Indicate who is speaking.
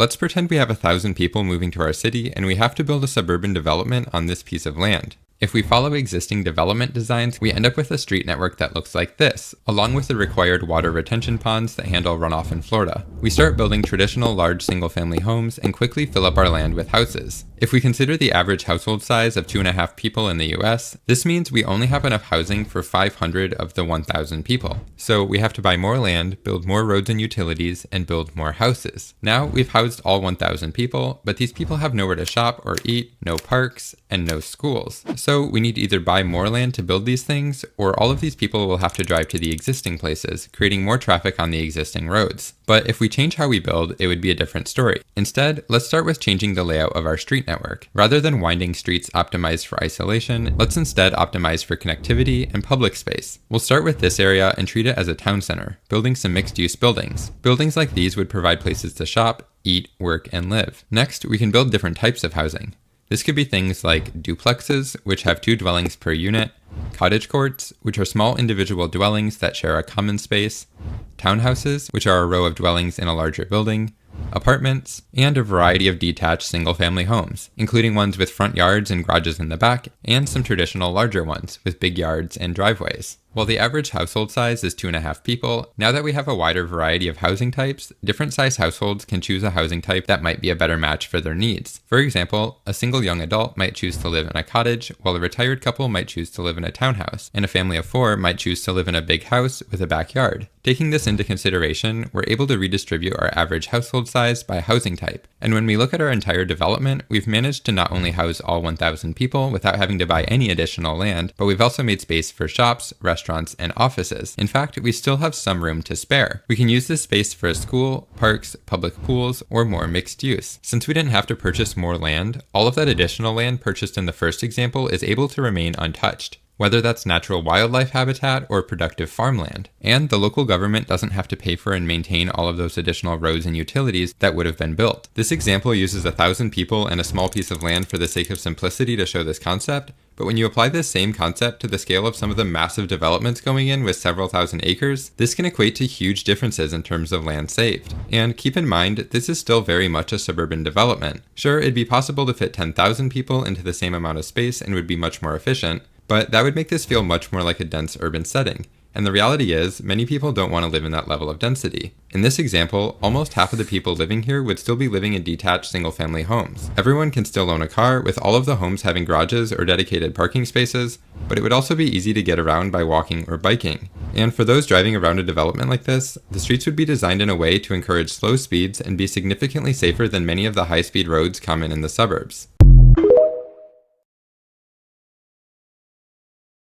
Speaker 1: let's pretend we have 1,000 people moving to our city and we have to build a suburban development on this piece of land. If we follow existing development designs, we end up with a street network that looks like this, along with the required water retention ponds that handle runoff in Florida. We start building traditional large single-family homes and quickly fill up our land with houses. If we consider the average household size of 2.5 people in the US, this means we only have enough housing for 500 of the 1,000 people. So we have to buy more land, build more roads and utilities, and build more houses. Now we've housed all 1,000 people, but these people have nowhere to shop or eat, no parks, and no schools. So we need to either buy more land to build these things, or all of these people will have to drive to the existing places, creating more traffic on the existing roads. But if we change how we build, it would be a different story. Instead, let's start with changing the layout of our street network. Rather than winding streets optimized for isolation, let's instead optimize for connectivity and public space. We'll start with this area and treat it as a town center, building some mixed-use buildings. Buildings like these would provide places to shop, eat, work, and live. Next, we can build different types of housing. This could be things like duplexes, which have 2 dwellings per unit, cottage courts, which are small individual dwellings that share a common space, townhouses, which are a row of dwellings in a larger building, apartments, and a variety of detached single-family homes, including ones with front yards and garages in the back, and some traditional larger ones with big yards and driveways. While the average household size is 2.5 people, now that we have a wider variety of housing types, different size households can choose a housing type that might be a better match for their needs. For example, a single young adult might choose to live in a cottage, while a retired couple might choose to live in a townhouse, and a family of 4 might choose to live in a big house with a backyard. Taking this into consideration, we're able to redistribute our average household size by housing type. And when we look at our entire development, we've managed to not only house all 1,000 people without having to buy any additional land, but we've also made space for shops, restaurants, and offices. In fact, we still have some room to spare. We can use this space for a school, parks, public pools, or more mixed use. Since we didn't have to purchase more land, all of that additional land purchased in the first example is able to remain untouched, whether that's natural wildlife habitat or productive farmland. And the local government doesn't have to pay for and maintain all of those additional roads and utilities that would have been built. This example uses 1,000 people and a small piece of land for the sake of simplicity to show this concept, but when you apply this same concept to the scale of some of the massive developments going in with several thousand acres, this can equate to huge differences in terms of land saved. And keep in mind, this is still very much a suburban development. Sure, it'd be possible to fit 10,000 people into the same amount of space and would be much more efficient, but that would make this feel much more like a dense urban setting. And the reality is, many people don't want to live in that level of density. In this example, almost half of the people living here would still be living in detached single-family homes. Everyone can still own a car, with all of the homes having garages or dedicated parking spaces, but it would also be easy to get around by walking or biking. And for those driving around a development like this, the streets would be designed in a way to encourage slow speeds and be significantly safer than many of the high-speed roads common in the suburbs.